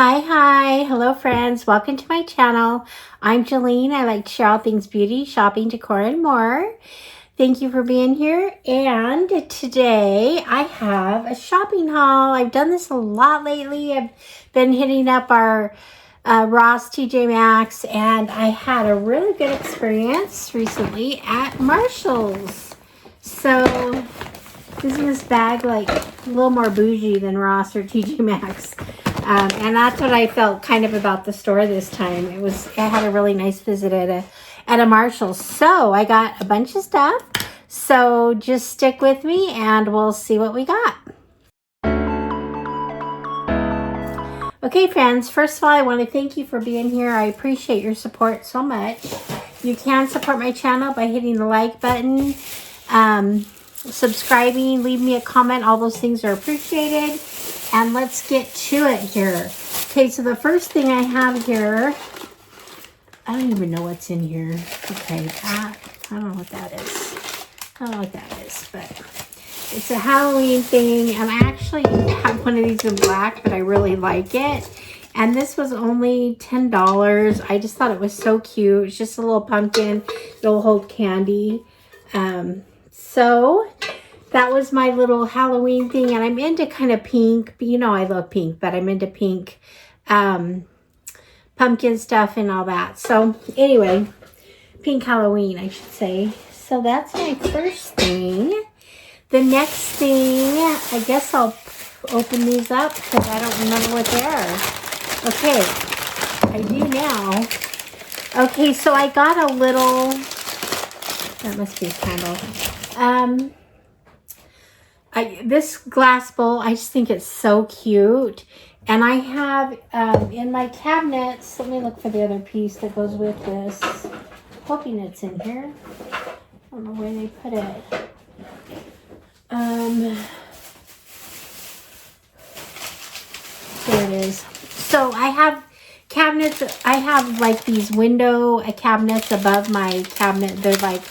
Hi, hello friends, welcome to my channel. I'm Jolene. I like to share all things beauty, shopping, decor, and more. Thank you for being here. And today I have a shopping haul. I've done this a lot lately. I've been hitting up our Ross, TJ Maxx, and I had a really good experience recently at Marshall's. So isn't this bag like a little more bougie than Ross or TJ Maxx? And that's what I felt kind of about the store this time. I had a really nice visit at a Marshall's. So I got a bunch of stuff. So just stick with me and we'll see what we got. Okay, friends, first of all, I want to thank you for being here. I appreciate your support so much. You can support my channel by hitting the like button, subscribing, leave me a comment. All those things are appreciated. And let's get to it here. Okay, so the first thing I have here, I don't even know what's in here. Okay, I don't know what that is. I don't know what that is, but it's a Halloween thing. And I actually have one of these in black, but I really like it. And this was only $10. I just thought it was so cute. It's just a little pumpkin. It'll hold candy. So that was my little Halloween thing, and I'm into kind of pink. You know I love pink, but I'm into pink pumpkin stuff and all that. So anyway, pink Halloween, I should say. So that's my first thing. The next thing, I guess I'll open these up because I don't remember what they are. Okay, I do now. Okay, so I got a little, that must be a candle. This glass bowl, I just think it's so cute. And I have in my cabinets, let me look for the other piece that goes with this. Hoping it's in here. I don't know where they put it. There it is. So I have cabinets, I have like these window cabinets above my cabinet. They're like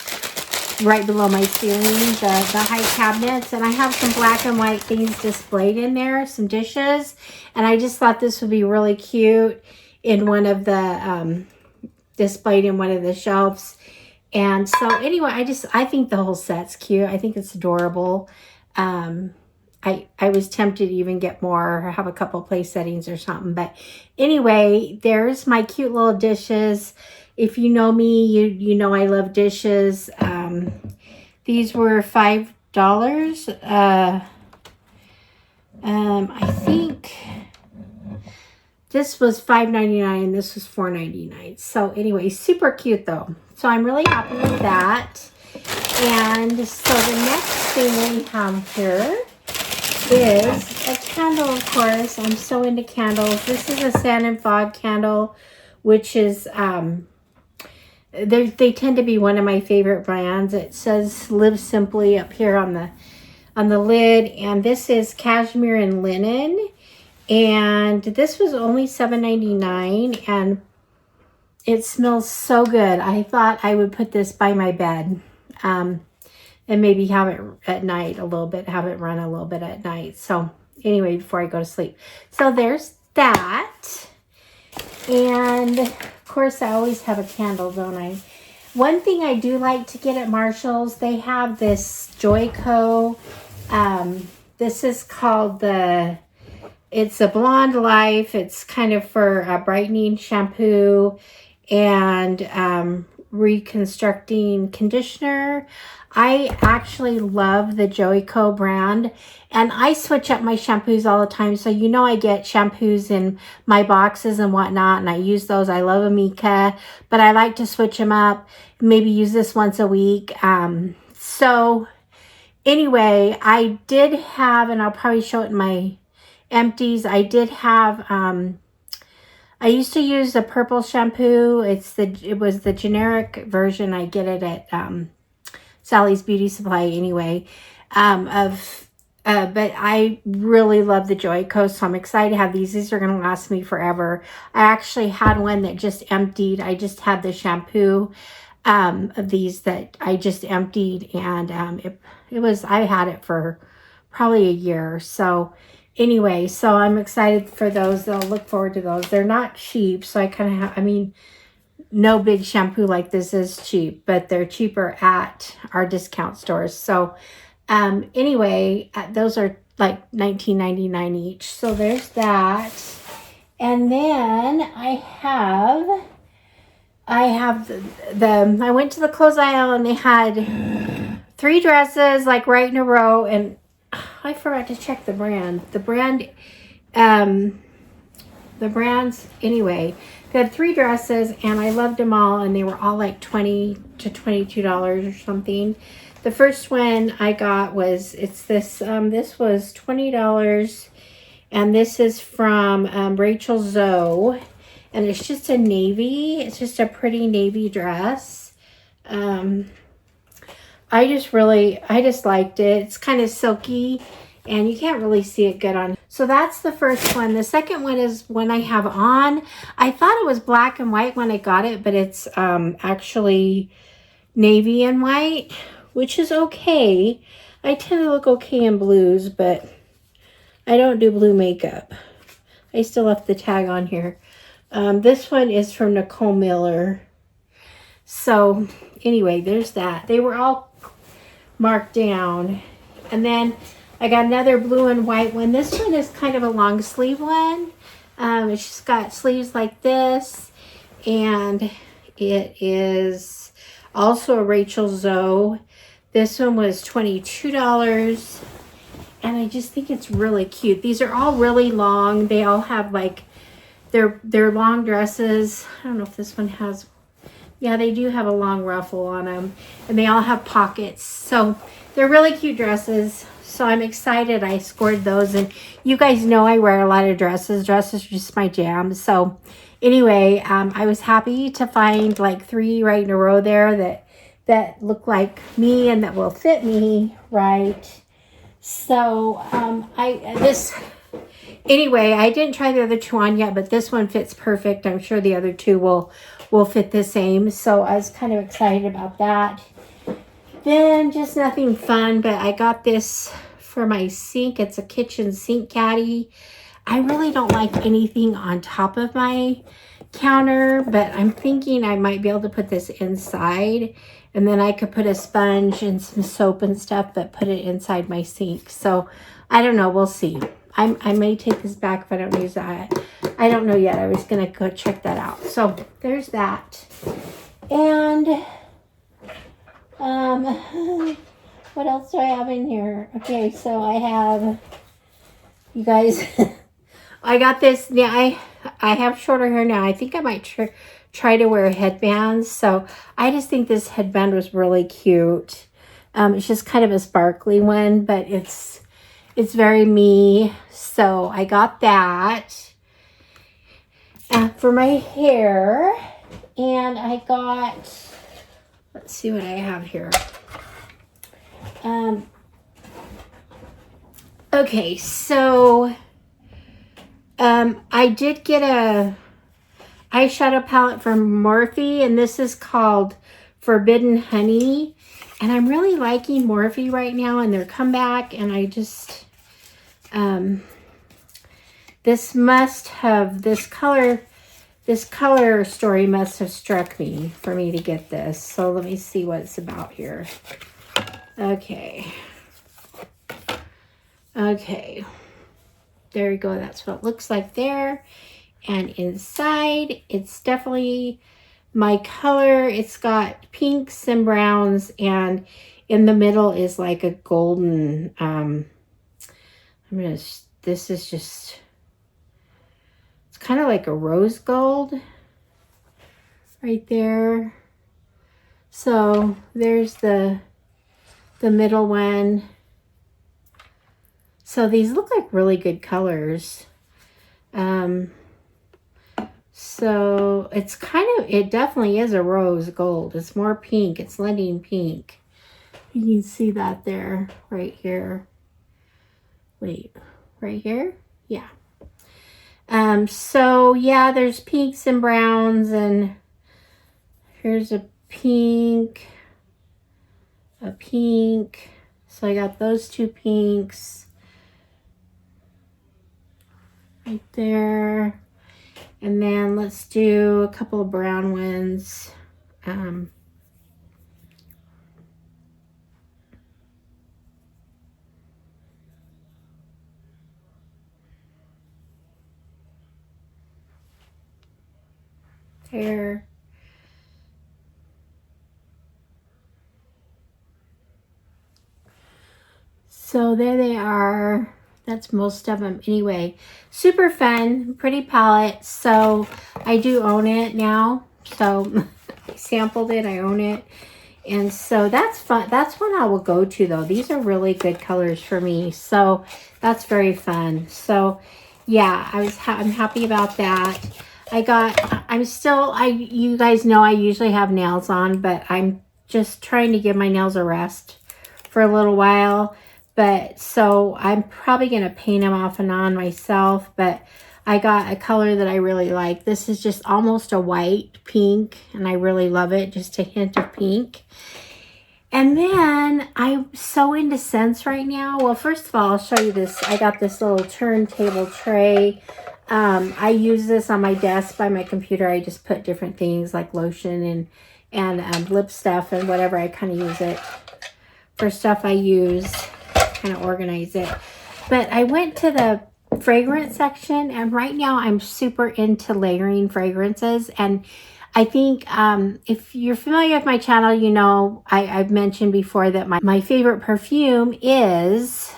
right below my ceiling, the high cabinets, and I have some black and white things displayed in there, some dishes, and I just thought this would be really cute in one of the displayed in one of the shelves. And so anyway, I think the whole set's cute. I think it's adorable. I was tempted to even get more or have a couple place settings or something, but anyway, there's my cute little dishes. If you know me, you know I love dishes. These were $5. I think this was $5.99 and this was $4.99. So anyway, super cute though. So I'm really happy with that. And so the next thing we have here is a candle, of course. I'm so into candles. This is a sand and fog candle, which is they tend to be one of my favorite brands. It says "Live Simply" up here on the lid, and this is cashmere and linen, and this was only $7.99, and it smells so good. I thought I would put this by my bed, and maybe have it at night a little bit, have it run a little bit at night. So anyway, before I go to sleep. So there's that. And of course, I always have a candle, don't I? One thing I do like to get at Marshall's, they have this Joico. This is called it's a Blonde Life. It's kind of for a brightening shampoo and reconstructing conditioner. I actually love the Joico brand, and I switch up my shampoos all the time. So you know I get shampoos in my boxes and whatnot, and I use those. I love Amika, but I like to switch them up, maybe use this once a week. So anyway, I did have, and I'll probably show it in my empties, I did have, I used to use the purple shampoo. It was the generic version. I get it at Sally's Beauty Supply anyway. But I really love the Joico, so I'm excited to have these. These are going to last me forever. I actually had one that just emptied. I just had the shampoo of these that I just emptied, and I had it for probably a year. So anyway, so I'm excited for those. I'll look forward to those. They're not cheap, so I kind of have, I mean, no big shampoo like this is cheap, but they're cheaper at our discount stores. So anyway, those are like $19.99 each. So there's that. And then I went to the clothes aisle and they had 3 dresses like right in a row, and I forgot to check the brand. The brands, anyway, they had 3 dresses and I loved them all, and they were all like $20 to $22 or something. The first one I got was, this was $20, and this is from Rachel Zoe, and it's just a navy. It's just a pretty navy dress. I just liked it. It's kind of silky, and you can't really see it good on. So that's the first one. The second one is one I have on. I thought it was black and white when I got it, but it's actually navy and white, which is okay. I tend to look okay in blues, but I don't do blue makeup. I still left the tag on here. This one is from Nicole Miller. So anyway, there's that. They were all marked down. And then I got another blue and white one. This one is kind of a long sleeve one. It's just got sleeves like this. And it is also a Rachel Zoe. This one was $22. And I just think it's really cute. These are all really long. They all have like, they're long dresses. I don't know if this one has, yeah, they do have a long ruffle on them. And they all have pockets. So they're really cute dresses. So I'm excited I scored those. And you guys know I wear a lot of dresses. Dresses are just my jam. So anyway, I was happy to find like 3 right in a row there that look like me and that will fit me right. So anyway, I didn't try the other 2 on yet, but this one fits perfect. I'm sure the other 2 will fit the same. So I was kind of excited about that. Then just nothing fun, but I got this for my sink. It's a kitchen sink caddy. I really don't like anything on top of my counter, but I'm thinking I might be able to put this inside, and then I could put a sponge and some soap and stuff, but put it inside my sink. So I don't know. We'll see. I may take this back if I don't use that. I don't know yet. I was going to go check that out. So there's that. And what else do I have in here? Okay, so I have, you guys, I got this. Yeah, I have shorter hair now. I think I might try to wear headbands. So I just think this headband was really cute. It's just kind of a sparkly one, but it's very me. So I got that for my hair. And I got, let's see what I have here. Okay, so I did get a eyeshadow palette from Morphe, and this is called Forbidden Honey. And I'm really liking Morphe right now and their comeback, and I just, this color story must have struck me for me to get this. So let me see what it's about here. Okay. Okay. There you go. That's what it looks like there. And inside, it's definitely my color. It's got pinks and browns, and in the middle is like a golden, this is just, it's kind of like a rose gold right there. So there's the middle one. So these look like really good colors. So it's it definitely is a rose gold. It's more pink. It's blending pink. You can see that there, right here. Wait, right here? Yeah. So yeah, there's pinks and browns, and here's a pink. So I got those 2 pinks. right there. And then let's do a couple of brown ones. There. So there they are. That's most of them anyway. Super fun, pretty palette. So I do own it now. So I sampled it, I own it. And so that's fun. That's one I will go to though. These are really good colors for me. So that's very fun. So yeah, I'm happy about that. You guys know I usually have nails on, but I'm just trying to give my nails a rest for a little while. But so I'm probably going to paint them off and on myself, but I got a color that I really like. This is just almost a white pink, and I really love it. Just a hint of pink. And then I'm so into scents right now. Well, first of all, I'll show you this. I got this little turntable tray. I use this on my desk by my computer. I just put different things like lotion and lip stuff and whatever. I kind of use it for stuff I use, kind of organize it. But I went to the fragrance section, and right now I'm super into layering fragrances. And I think if you're familiar with my channel, you know I've mentioned before that my favorite perfume is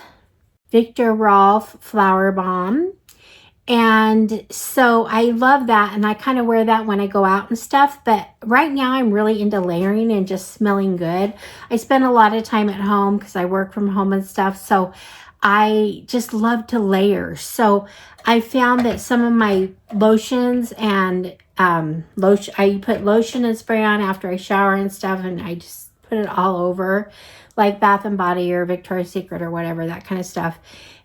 Viktor Rolf Flower Bomb. And so I love that, and I kind of wear that when I go out and stuff. But right now I'm really into layering and just smelling good. I spend a lot of time at home because I work from home and stuff. So I just love to layer. So I found that some of my lotions and I put lotion and spray on after I shower and stuff, and I just put it all over, like Bath and Body or Victoria's Secret or whatever, that kind of stuff.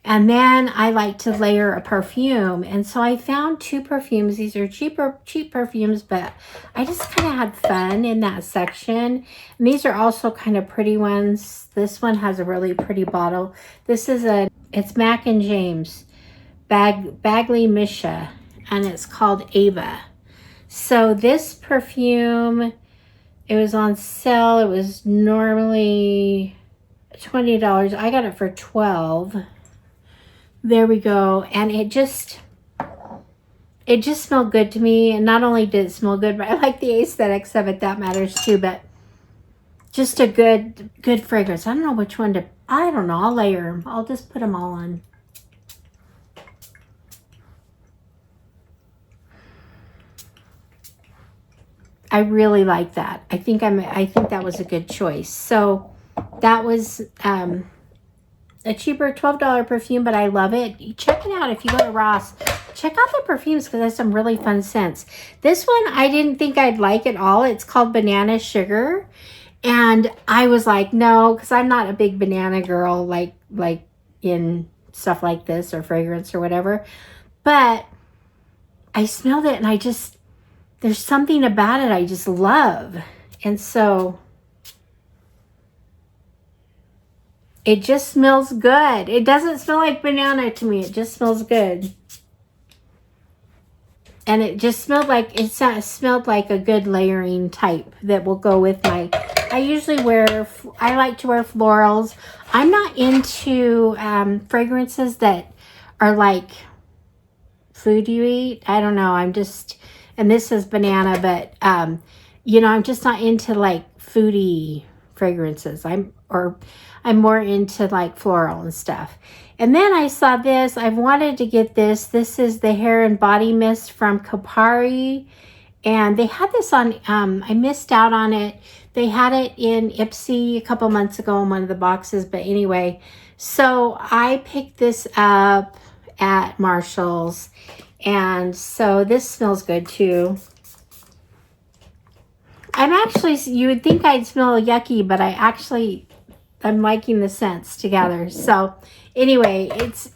And then I like to layer a perfume. And so I found two perfumes. These are cheap perfumes, but I just kind of had fun in that section. And these are also kind of pretty ones. This one has a really pretty bottle. This is it's Mac and James Bagley Misha, and it's called Ava. So this perfume, it was on sale. It was normally $20. I got it for $12. There we go. And it just smelled good to me. And not only did it smell good, but I like the aesthetics of it. That matters too. But just a good fragrance. I don't know which one to, I don't know. I'll layer them. I'll just put them all on. I really like that. I think that was a good choice. So that was a cheaper $12 perfume, but I love it. Check it out if you go to Ross. Check out the perfumes because there's some really fun scents. This one I didn't think I'd like at all. It's called Banana Sugar. And I was like, no, because I'm not a big banana girl like in stuff like this or fragrance or whatever. But I smelled it, and there's something about it I just love. And so it just smells good. It doesn't smell like banana to me. It just smells good. And it just smelled like, smelled like a good layering type that will go with my, I like to wear florals. I'm not into fragrances that are like food you eat. I don't know. And this is banana, but you know, I'm just not into like foodie fragrances. I'm more into like floral and stuff. And then I saw this. I've wanted to get this. This is the hair and body mist from Kopari. And they had this on, I missed out on it. They had it in Ipsy a couple months ago in one of the boxes. But anyway, so I picked this up at Marshall's. And so this smells good too. You would think I'd smell yucky, but I'm liking the scents together. So anyway,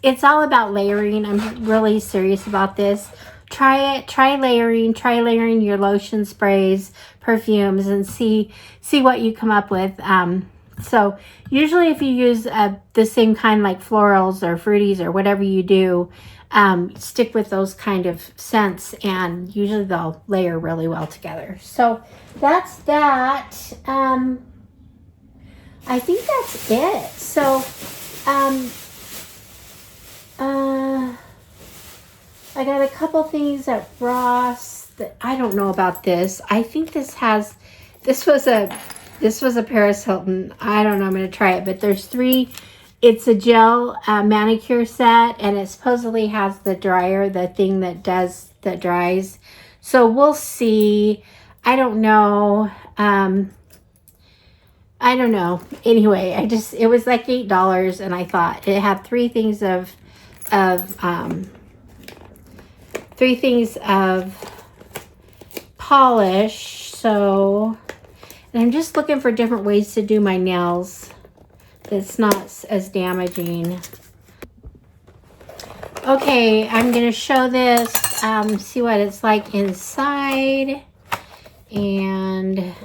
it's all about layering. I'm really serious about this. Try it. Try layering your lotion, sprays, perfumes, and see what you come up with. So usually if you use the same kind like florals or fruities or whatever you do, stick with those kind of scents, and usually they'll layer really well together. So that's that. I think that's it. So I got a couple things at Ross that I don't know about this. I think this was a Paris Hilton. I don't know. I'm going to try it, but there's 3. It's a gel manicure set, and it supposedly has the dryer, the thing that dries. So we'll see. I don't know. I don't know. Anyway, it was like $8, and I thought it had 3 things of polish. So, and I'm just looking for different ways to do my nails that's not as damaging. Okay, I'm going to show this, see what it's like inside. And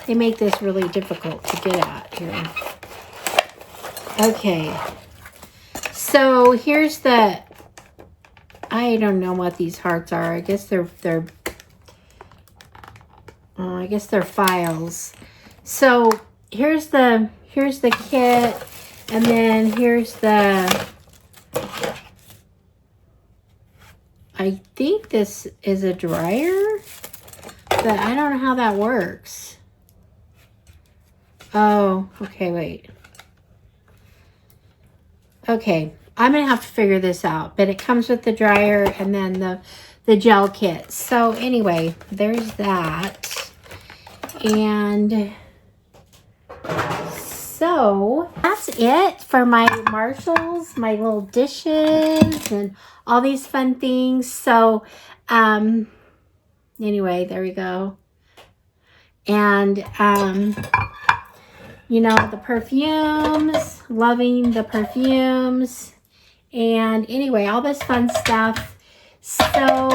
they make this really difficult to get at here. Okay, so here's the, I don't know what these hearts are. I guess they're files. So here's the kit, and then here's the, I think this is a dryer, but I don't know how that works. Oh, okay, wait. Okay, I'm gonna have to figure this out, but it comes with the dryer and then the gel kit. So anyway, there's that. And so that's it for my Marshalls, my little dishes and all these fun things. So anyway, there we go. And you know, the perfumes, loving the perfumes, and anyway, all this fun stuff. So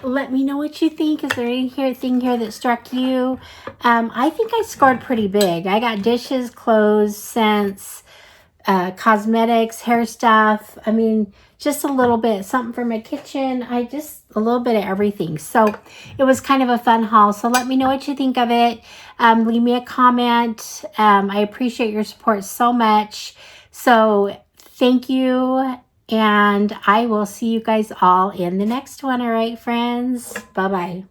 let me know what you think. Is there anything here that struck you? I think I scored pretty big. I got dishes, clothes, scents, cosmetics, hair stuff. I mean, just a little bit, something for my kitchen. A little bit of everything. So it was kind of a fun haul. So let me know what you think of it. Leave me a comment. I appreciate your support so much. So thank you. And I will see you guys all in the next one. All right, friends. Bye-bye.